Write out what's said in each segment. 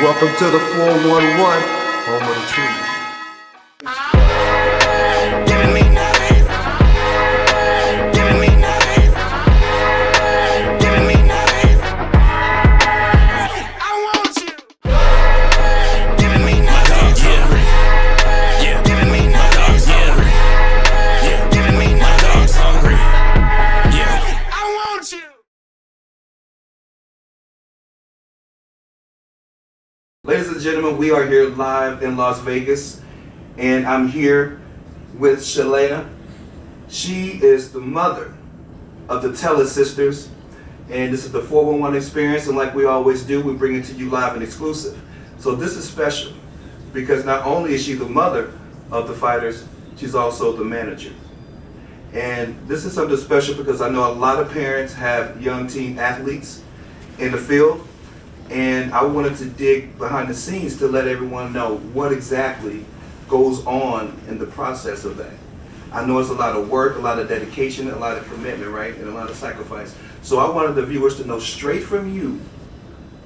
Welcome to the 411, home of the truth. Giving me nothing. Giving me nothing. Giving me nothing. I want you. Giving me nothing. Yeah. Giving me nothing. Yeah. Giving me my dog's hungry. Yeah. I want you. Ladies and gentlemen, we are here live in Las Vegas, and I'm here with Shalana. She is the mother of the Tellez sisters, and this is the 411 experience, and like we always do, we bring it to you live and exclusive. So this is special because not only is she the mother of the fighters, she's also the manager. And this is something special because I know a lot of parents have young teen athletes in the field, and I wanted to dig behind the scenes to let everyone know what exactly goes on in the process of that. I know it's a lot of work, a lot of dedication, a lot of commitment, right? And a lot of sacrifice. So I wanted the viewers to know straight from you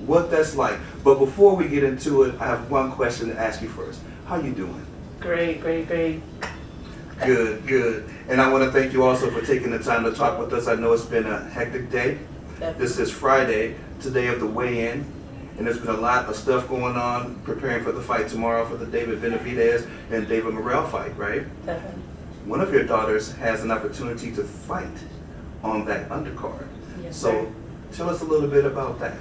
what that's like. But before we get into it, I have one question to ask you first. How you doing? Great. Good. And I want to thank you also for taking the time to talk with us. I know it's been a hectic day. This is Friday, today of the weigh-in, and there's been a lot of stuff going on preparing for the fight tomorrow for the David Benavidez and David Morrell fight, right? Definitely. One of your daughters has an opportunity to fight on that undercard. Yes, So sir. tell us a little bit about that.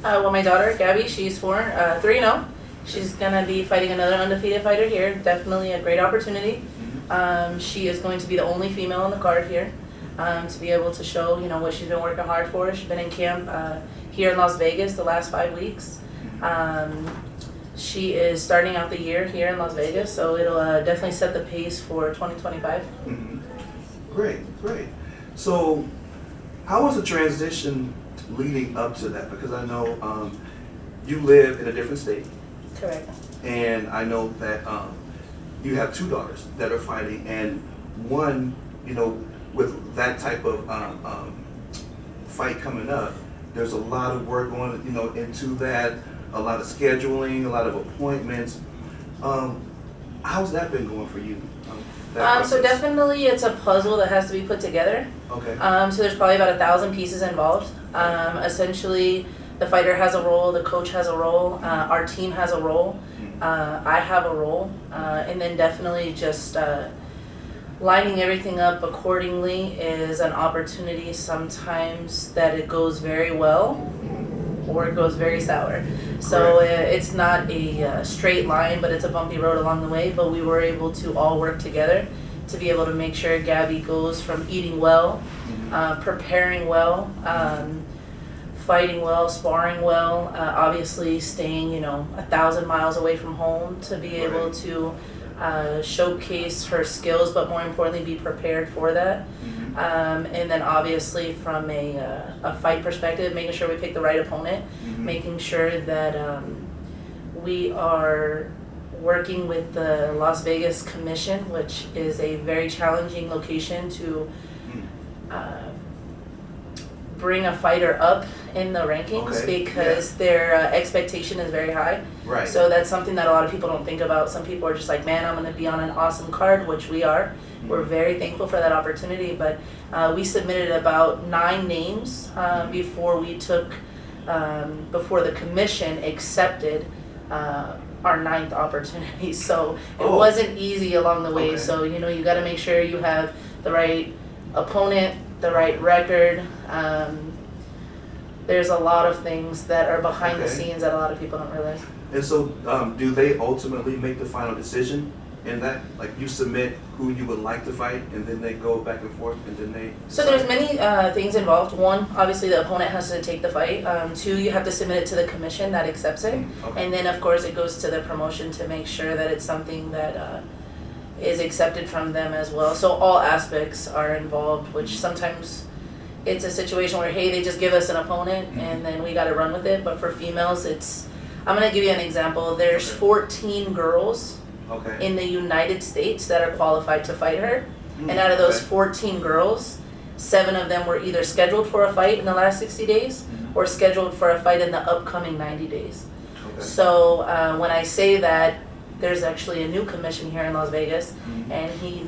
Well, my daughter, Gabby, she's 3-0. She's going to be fighting another undefeated fighter here. Definitely a great opportunity. She is going to be the only female on the card here to be able to show, what she's been working hard for. She's been in camp here in Las Vegas the last 5 weeks. She is starting out the year here in Las Vegas, so it'll definitely set the pace for 2025. Mm-hmm. Great. So how was the transition leading up to that? Because I know you live in a different state. Correct. And I know that you have two daughters that are fighting, and one, with that type of fight coming up, there's a lot of work going, into that, a lot of scheduling, a lot of appointments. How's that been going for you? So definitely it's a puzzle that has to be put together. Okay. So there's probably about 1,000 pieces involved. Essentially, the fighter has a role, the coach has a role, our team has a role, I have a role, and then definitely just lining everything up accordingly is an opportunity sometimes that it goes very well or it goes very sour. So it's not a straight line, but it's a bumpy road along the way, but we were able to all work together to be able to make sure Gabby goes from eating well, preparing well, fighting well, sparring well, obviously staying, 1,000 miles away from home to be able to showcase her skills, but more importantly, be prepared for that. And then obviously from a fight perspective, making sure we pick the right opponent, making sure that we are working with the Las Vegas Commission, which is a very challenging location to bring a fighter up in the rankings because their expectation is very high. Right. So that's something that a lot of people don't think about. Some people are just like, man, I'm going to be on an awesome card, which we are. We're very thankful for that opportunity, but we submitted about 9 names before we took, before the commission accepted our 9th opportunity. So it wasn't easy along the way. So, you got to make sure you have the right opponent, the right record. There's a lot of things that are behind the scenes that a lot of people don't realize. And so do they ultimately make the final decision in that? Like you submit who you would like to fight, and then they go back and forth, and then they So there's many things involved. One, obviously the opponent has to take the fight. 2, you have to submit it to the commission that accepts it. And then of course it goes to the promotion to make sure that it's something that is accepted from them as well. So all aspects are involved, which sometimes it's a situation where, hey, they just give us an opponent and then we got to run with it. But for females, I'm going to give you an example. There's 14 girls in the United States that are qualified to fight her. And out of those 14 girls, 7 of them were either scheduled for a fight in the last 60 days or scheduled for a fight in the upcoming 90 days. Okay. So when I say that, there's actually a new commission here in Las Vegas, and he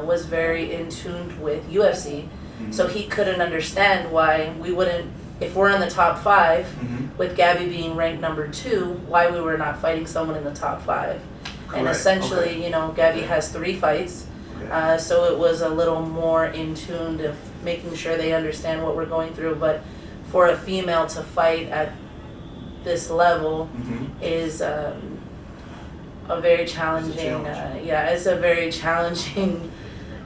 was very in tune with UFC, so he couldn't understand why we wouldn't, if we're in the top 5, with Gabby being ranked number 2, why we were not fighting someone in the top 5. And Correct. essentially, Okay. you know, Gabby has 3 fights, Okay. so it was a little more in tune of making sure they understand what we're going through. But for a female to fight at this level is a very challenging, it's a very challenging,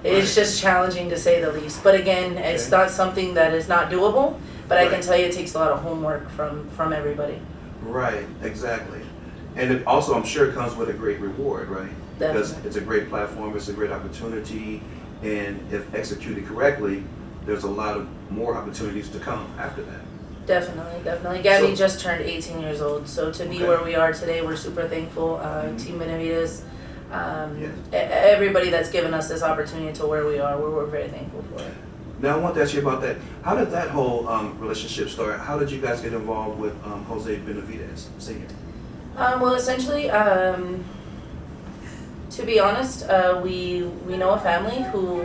it's just challenging to say the least. But again, it's not something that is not doable, but I can tell you it takes a lot of homework from everybody. Right, exactly. And it also, I'm sure, comes with a great reward, right? Because Definitely. it's a great platform, it's a great opportunity, and if executed correctly, there's a lot of more opportunities to come after that. Definitely. Gabby So- just turned 18 years old, so to be Okay. where we are today, we're super thankful. Team Benavidez, everybody that's given us this opportunity to where we are, we're very thankful for it. Now I want to ask you about that. How did that whole relationship start? How did you guys get involved with Jose Benavidez Sr.? Well, essentially, to be honest, we know a family who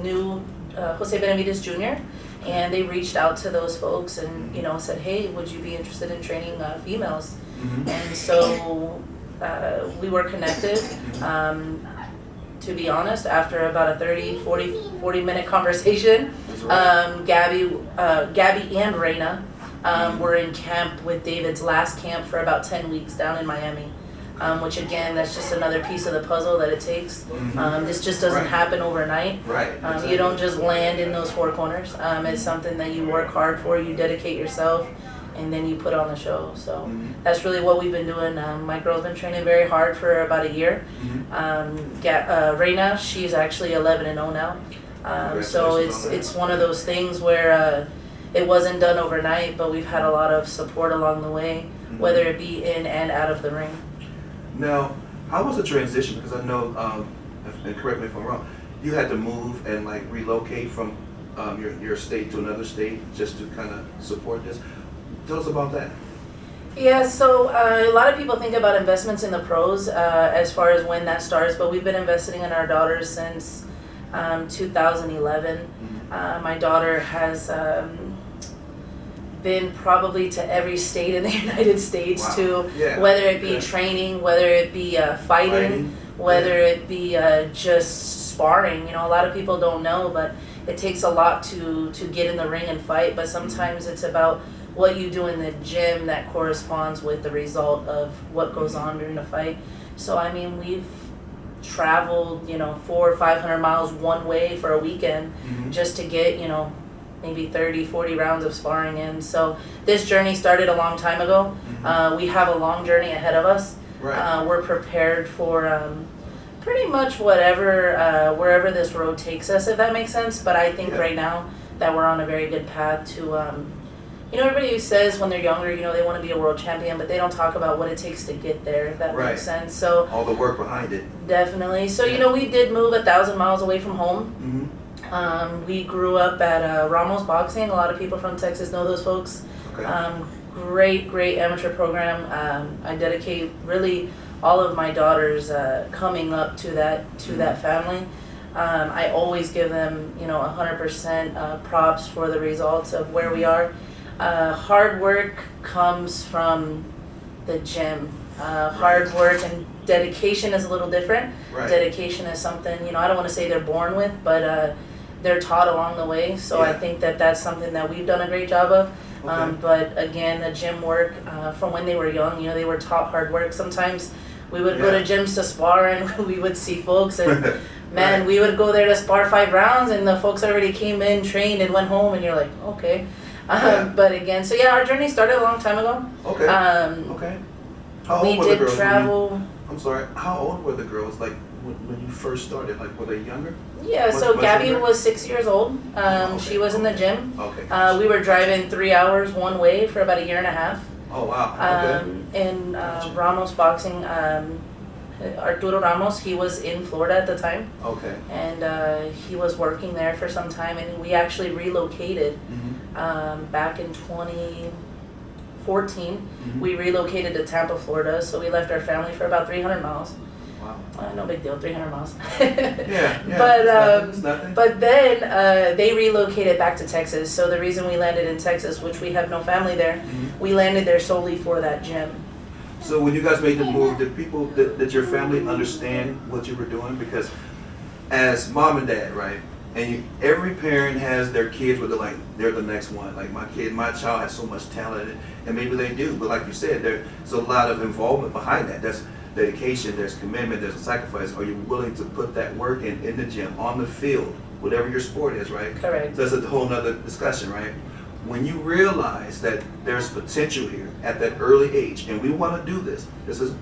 knew Jose Benavidez Jr. and they reached out to those folks and said, hey, would you be interested in training females? And so we were connected. To be honest, after about a 40 minute conversation, Gabby and Reina were in camp with David's last camp for about 10 weeks down in Miami. Which again, that's just another piece of the puzzle that it takes. This just doesn't happen overnight. Right. Exactly. You don't just land in those 4 corners. It's something that you work hard for, you dedicate yourself, and then you put on the show. So that's really what we've been doing. My girl's been training very hard for about a year. Reina, she's actually 11-0 now. So it's one of those things where it wasn't done overnight, but we've had a lot of support along the way, whether it be in and out of the ring. Now, how was the transition? Because I know, and correct me if I'm wrong, you had to move and like relocate from your state to another state just to kind of support this. Tell us about that. Yeah, so a lot of people think about investments in the pros as far as when that starts, but we've been investing in our daughters since 2011. My daughter has been probably to every state in the United States whether it be training, whether it be fighting, whether it be just sparring. A lot of people don't know, but it takes a lot to get in the ring and fight, but sometimes it's about what you do in the gym that corresponds with the result of what goes on during the fight. So I mean, we've traveled 400 or 500 miles one way for a weekend just to get maybe 30-40 rounds of sparring in. So this journey started a long time ago. We have a long journey ahead of us. We're prepared for pretty much whatever wherever this road takes us, if that makes sense. But I think right now that we're on a very good path to everybody who says when they're younger, they want to be a world champion, but they don't talk about what it takes to get there, if that makes sense. So all the work behind it. Definitely. So we did move 1,000 miles away from home. We grew up at Ramos Boxing. A lot of people from Texas know those folks. Great amateur program. I dedicate really all of my daughters coming up to that family. I always give them 100% props for the results of where we are. Hard work comes from the gym. Hard work and dedication is a little different. Dedication is something I don't want to say they're born with, but they're taught along the way. So I think that that's something that we've done a great job of. But again, the gym work from when they were young, they were taught hard work. Sometimes we would go to gyms to spar and we would see folks and man, we would go there to spar 5 rounds and the folks already came in, trained, and went home, and you're like, okay. But again, so our journey started a long time ago. How old we were the did girls travel. I'm sorry. How old were the girls? Like when you first started? Like were they younger? Yeah. So Gabby was 6 years old. She was in the gym. We were driving 3 hours one way for about a year and a half. Oh wow. In Ramos Boxing, Arturo Ramos, he was in Florida at the time. And he was working there for some time, and we actually relocated back in 14, Mm-hmm. we relocated to Tampa, Florida. So we left our family for about 300 miles. Wow. No big deal, 300 miles. Yeah. But it's nothing. but then they relocated back to Texas. So the reason we landed in Texas, which we have no family there, Mhm. we landed there solely for that gym. So when you guys made the move, did your family understand what you were doing? Because as mom and dad, right? And every parent has their kids where they're the next one. Like my child has so much talent, and maybe they do. But like you said, there's a lot of involvement behind that. There's dedication, there's commitment, there's a sacrifice. Are you willing to put that work in the gym, on the field, whatever your sport is, right? Correct. So that's a whole nother discussion, right? When you realize that there's potential here at that early age, and we want to do this is,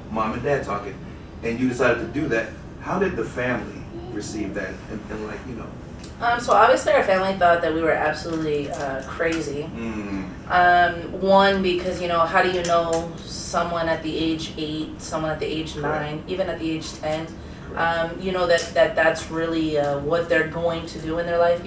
mom and dad talking, and you decided to do that, how did the family receive that? And So obviously our family thought that we were absolutely crazy. One, because, how do you know someone at the age 8, someone at the age 9, even at the age 10, that's really what they're going to do in their life,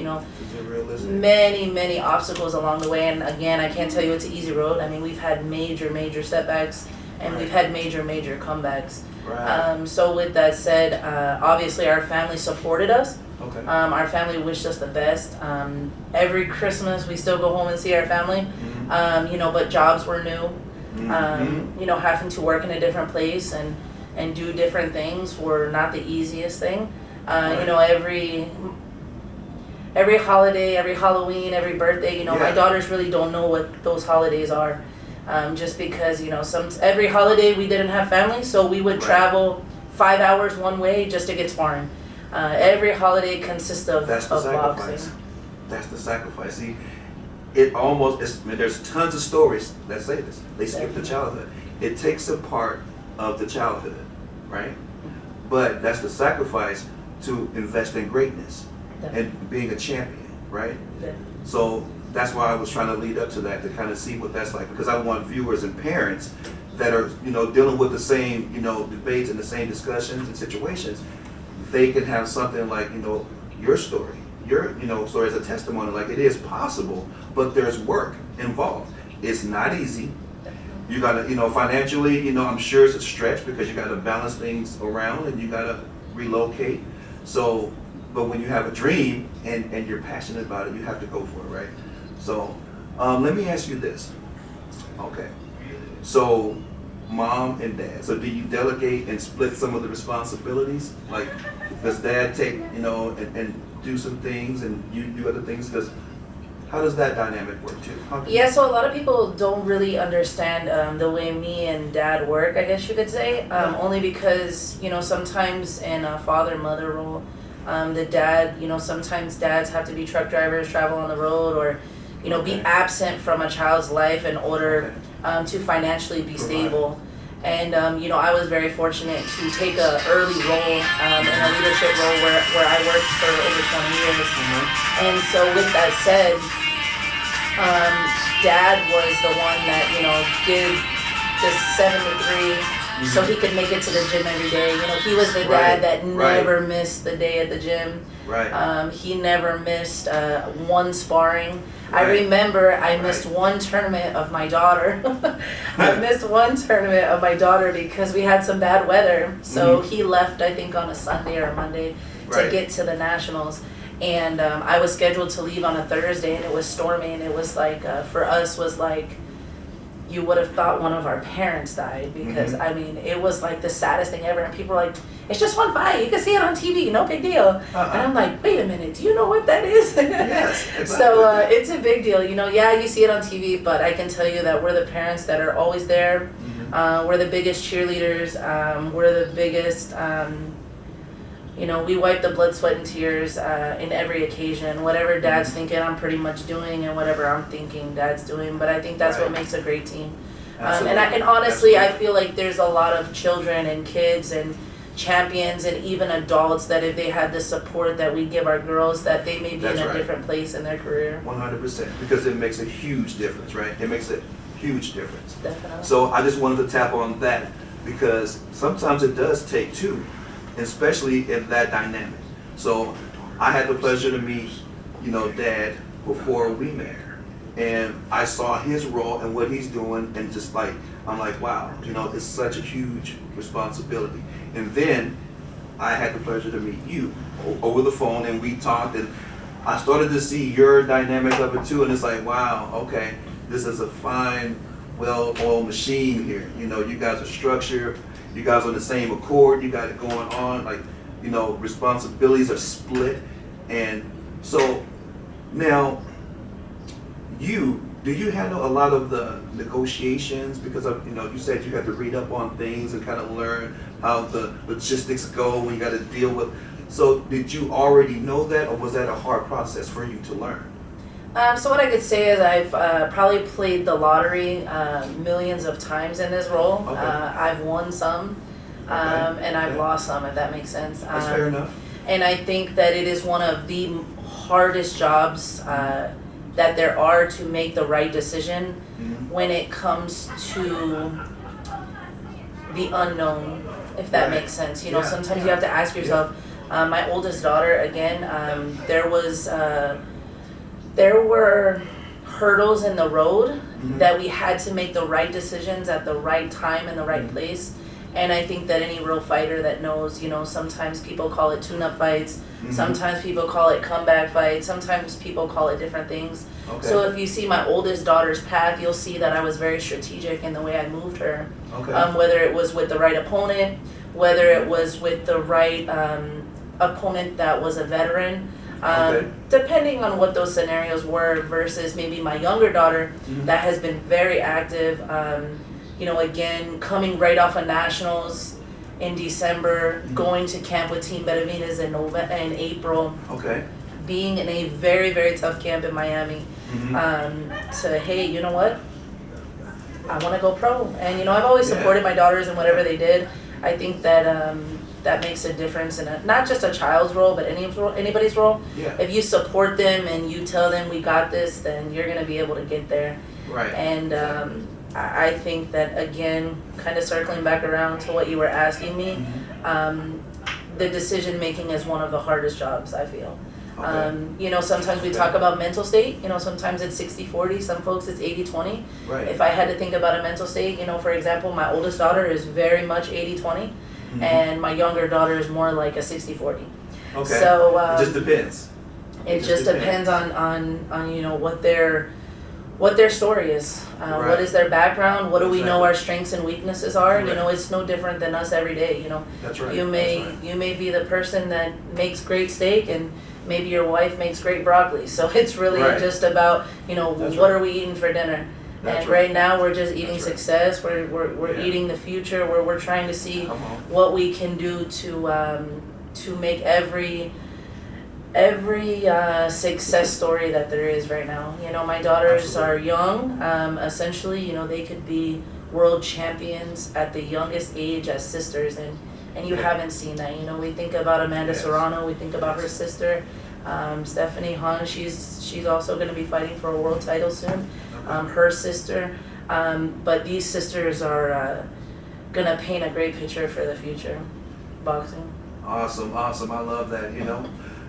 many obstacles along the way. And again, I can't tell you it's an easy road. I mean, we've had major setbacks, and we've had major comebacks. Right. So with that said, obviously our family supported us. Okay. Our family wished us the best. Every Christmas we still go home and see our family. But jobs were new. Having to work in a different place and do different things were not the easiest thing. Every holiday, every Halloween, every birthday, my daughters really don't know what those holidays are. Just because, every holiday we didn't have family, so we would travel 5 hours one way just to get sparring. Every holiday consists of boxing. That's the sacrifice. See, there's tons of stories that say this. They skip the childhood. It takes a part of the childhood, right? But that's the sacrifice to invest in greatness and being a champion, right? So that's why I was trying to lead up to that, to kind of see what that's like, because I want viewers and parents that are, dealing with the same, debates and the same discussions and situations. They can have something like, your story, your, story as a testimony. Like, it is possible, but there's work involved. It's not easy. You gotta, financially, I'm sure it's a stretch because you gotta balance things around and you gotta relocate. So, but when you have a dream and you're passionate about it, you have to go for it, right? So, let me ask you this. Okay. So, mom and dad. So, do you delegate and split some of the responsibilities? Like, does dad take, and do some things and you do other things? Because how does that dynamic work too? So a lot of people don't really understand the way me and dad work, I guess you could say. Only because, sometimes in a father-mother role, the dad, sometimes dads have to be truck drivers, travel on the road, or, be absent from a child's life in order to financially be stable. And, I was very fortunate to take an early role in a leadership role where I worked for over 20 years. And so with that said, dad was the one that, did the 7 to 3 so he could make it to the gym every day. He was the dad that never missed the day at the gym. He never missed one sparring. I remember I missed one tournament of my daughter. I missed one tournament of my daughter because we had some bad weather. So he left, I think, on a Sunday or a Monday to get to the Nationals. And I was scheduled to leave on a Thursday, and it was stormy. And it was like, for us, was like, you would have thought one of our parents died because, I mean, it was like the saddest thing ever. And people were like, it's just one fight. You can see it on TV. No big deal. And I'm like, wait a minute. Do you know what that is? Yes, exactly. So it's a big deal. You see it on TV, but I can tell you that we're the parents that are always there. We're the biggest cheerleaders. We're the biggest, we wipe the blood, sweat, and tears in every occasion. Whatever dad's thinking, I'm pretty much doing, and whatever I'm thinking, dad's doing. But I think that's what makes a great team. And honestly, I feel like there's a lot of children and kids and champions and even adults that if they had the support that we give our girls, that they may be in a different place in their career. 100%, because it makes a huge difference, right? It makes a huge difference. Definitely. So I just wanted to tap on that because sometimes it does take two, especially in that dynamic. So I had the pleasure to meet, Dad before we met. and I saw his role and what he's doing, and just like, I'm like, wow, you know, it's such a huge responsibility. And then I had the pleasure to meet you over the phone, and we talked, and I started to see your dynamic of it too, and it's like, wow, okay, this is a fine, well-oiled machine here. You know, you guys are structured, you guys are on the same accord, you got it going on, like, you know, responsibilities are split. And so now, do you handle a lot of the negotiations, because of, you know, you said you had to read up on things and kind of learn how the logistics go when you got to deal with. So did you already know that, or was that a hard process for you to learn? So what I could say is I've probably played the lottery millions of times in this role. Okay. I've won some, and I've lost some, if that makes sense. That's fair enough. And I think that it is one of the hardest jobs that there are to make the right decision when it comes to the unknown, if that makes sense. You know, sometimes you have to ask yourself, my oldest daughter, again, there were hurdles in the road that we had to make the right decisions at the right time in the right place. And I think that any real fighter that knows, you know, sometimes people call it tune-up fights, sometimes people call it comeback fights, sometimes people call it different things. Okay. So if you see my oldest daughter's path, you'll see that I was very strategic in the way I moved her. Okay. Whether it was with the right opponent, whether it was with the right opponent that was a veteran, depending on what those scenarios were, versus maybe my younger daughter that has been very active. You know, again, coming right off of nationals in December, going to camp with Team Benavidez in April, being in a very, very tough camp in Miami, to, hey, you know what, I want to go pro. And, you know, I've always supported my daughters in whatever they did. I think that that makes a difference in not just a child's role, but anybody's role. Yeah. If you support them and you tell them we got this, then you're going to be able to get there. Right. And I think that, again, kind of circling back around to what you were asking me, the decision making is one of the hardest jobs, I feel. You know, sometimes we talk about mental state, you know, sometimes it's 60-40, some folks it's 80-20. Right. If I had to think about a mental state, you know, for example, my oldest daughter is very much 80-20, and my younger daughter is more like a 60-40. Okay. So it just depends. It just depends on you know, what their story is, what is their background, what do we know our strengths and weaknesses are. You know, it's no different than us every day. You know, That's right. You may be the person that makes great steak, and maybe your wife makes great broccoli. So it's really just about, you know, what are we eating for dinner. And right now we're just eating success. We're eating the future. We're trying to see what we can do to make every success story that there is right now. You know, my daughters are young. Essentially, you know, they could be world champions at the youngest age as sisters, and you haven't seen that. You know, we think about Amanda Serrano, we think about her sister, Stephanie Hahn. She's also going to be fighting for a world title soon. Her sister, but these sisters are going to paint a great picture for the future boxing. Awesome. I love that. You know,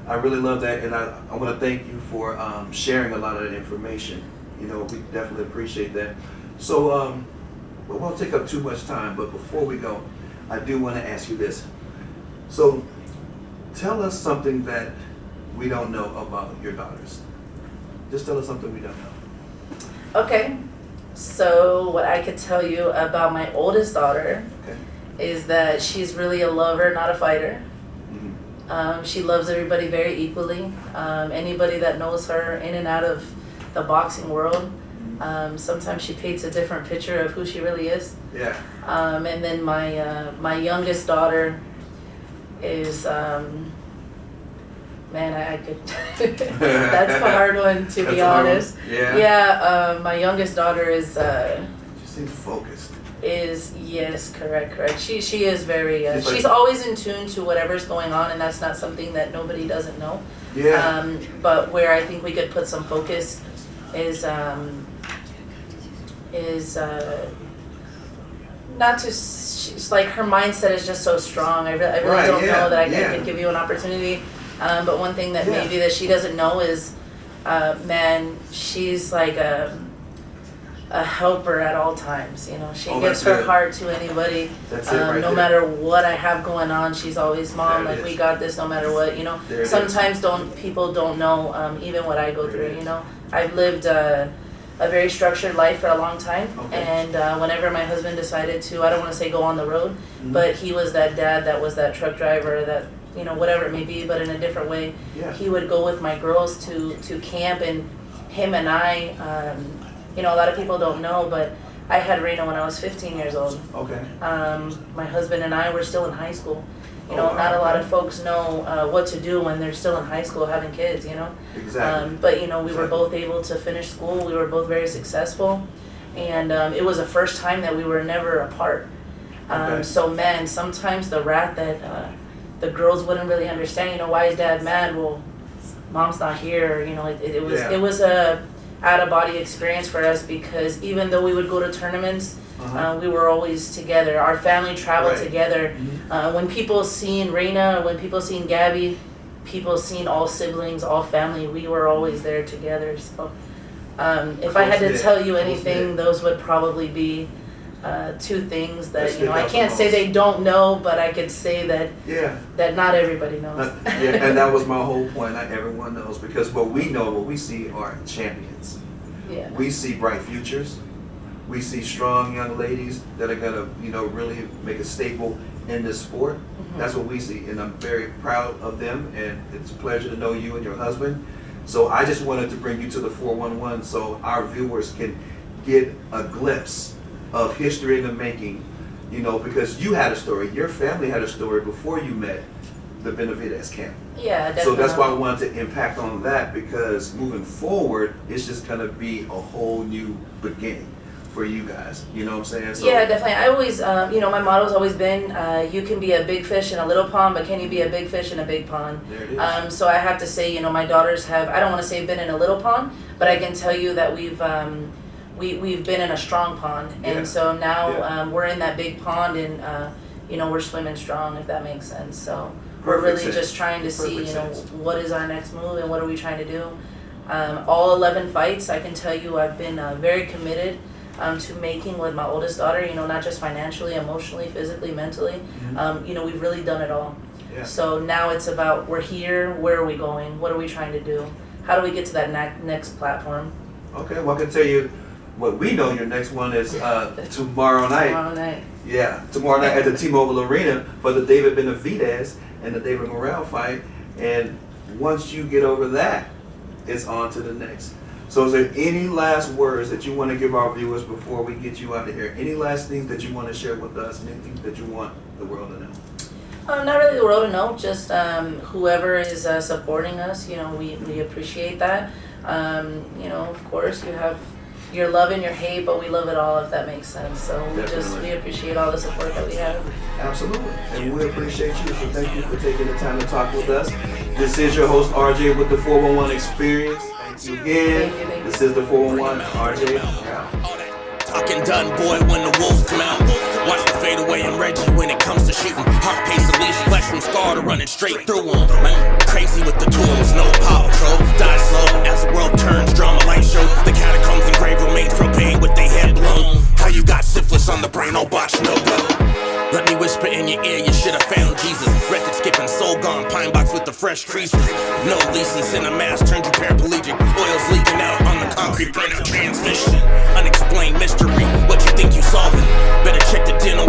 I really love that, and I want to thank you for sharing a lot of that information. You know, we definitely appreciate that. So, we won't take up too much time, but before we go, I do want to ask you this. So, tell us something that we don't know about your daughters. Just tell us something we don't know. Okay, so what I could tell you about my oldest daughter is that she's really a lover, not a fighter. She loves everybody very equally. Anybody that knows her in and out of the boxing world, sometimes she paints a different picture of who she really is. Yeah. And then my youngest daughter is, man, I could, that's a hard one to be honest. Yeah. Yeah, my youngest daughter is, She seems focused. Yes, correct. She is very, she's like, always in tune to whatever's going on, and that's not something that nobody doesn't know. Yeah. But where I think we could put some focus is not to, she's like, her mindset is just so strong. I really don't know that I could give you an opportunity. But one thing that maybe that she doesn't know is man, she's like a helper at all times. You know, she Oh, gives that's her it. heart to anybody. That's it right No there. matter what I have going on, she's always, Mom, There it like, we is. got this no matter what. You know, There it is. sometimes people don't know even what I go There it through. is. You know, I've lived a very structured life for a long time, Okay. and whenever my husband decided to, I don't want to say go on the road, Mhm. but he was that dad, that was that truck driver, that, you know, whatever it may be, but in a different way. Yeah. He would go with my girls to camp, and him and I, you know, a lot of people don't know, but I had Rena when I was 15 years old. Okay. My husband and I were still in high school. You Oh, know, wow. not a lot of folks know what to do when they're still in high school having kids, you know. Exactly. But, you know, we were Exactly. both able to finish school. We were both very successful. And it was the first time that we were never apart. Okay. So, man, sometimes the wrath that the girls wouldn't really understand, you know, why is Dad mad? Well, Mom's not here. You know, Yeah. it was a out-of-body experience for us, because even though we would go to tournaments, we were always together. Our family traveled Right. together. Mhm. When people seen Reina, when people seen Gabby, people seen all siblings, all family. We were always there together. So, if I had to Close-knit, tell you close-knit. anything, those would probably be two things That that, stick you know, I out the can't say most. they don't know, but I could say Yeah. that not everybody knows. Yeah, and that was my whole point. Not everyone knows, because what we know, what we see are champions. Yeah. We see bright futures. We see strong young ladies that are gonna, you know, really make a staple in this sport. Mhm. That's what we see, and I'm very proud of them. And it's a pleasure to know you and your husband. So I just wanted to bring you to the 411 so our viewers can get a glimpse of history in the making. You know, because you had a story, your family had a story before you met the Benavidez camp. Yeah, definitely. So that's why I wanted to impact on that, because moving forward, it's just gonna be a whole new beginning for you guys. You know what I'm saying? So, Yeah, definitely. I always, you know, my motto's always been, you can be a big fish in a little pond, but can you be a big fish in a big pond? there it is. So I have to say, you know, my daughters have, I don't want to say been in a little pond, but I can tell you that we've been in a strong pond. And Yeah. so now Yeah. we're in that big pond, and, you know, we're swimming strong, if that makes sense. So we're Perfect really sense. just trying to see, Perfect you know, sense. what is our next move and what are we trying to do. All 11 fights, I can tell you I've been very committed to making with my oldest daughter, you know, not just financially, emotionally, physically, mentally. You know, we've really done it all. Yeah. So now it's about, we're here, where are we going? What are we trying to do? How do we get to that next platform? Okay, well I can tell you what we know your next one is tomorrow night. Tomorrow night. Yeah, tomorrow night at the T-Mobile Arena for the David Benavidez and the David Morrell fight. And once you get over that, it's on to the next. So is there any last words that you want to give our viewers before we get you out of here? Any last things that you want to share with us? Anything that you want the world to know? Not really the world to know, just whoever is supporting us, you know, we appreciate that. You know, of course, you have your love and your hate, but we love it all, if that makes sense. So Definitely. we appreciate all the support that we have. Absolutely. And we appreciate you. So thank you for taking the time to talk with us. This is your host, RJ, with the 411 Experience. Thank you again. Thank you. This is the 411. RJ, out. Talking done, boy, when the wolves come out. Watch the fade away and Reggie when it comes to shooting. Heart pace at least, flesh from scar to running straight through them. Man, crazy with the tools, no paw patrol. Die slow as the world turns, drama light show. The catacombs and grave remains propane with they head blown. How you got syphilis on the brain, no botch, no go. Let me whisper in your ear, you should have found Jesus. Record skipping, soul gone, pine box with the fresh creases. No leasing, cinemass turned you paraplegic. Oil's leaking out on the concrete, burnout transmission. Unexplained mystery, what you think you solving? Better check the dental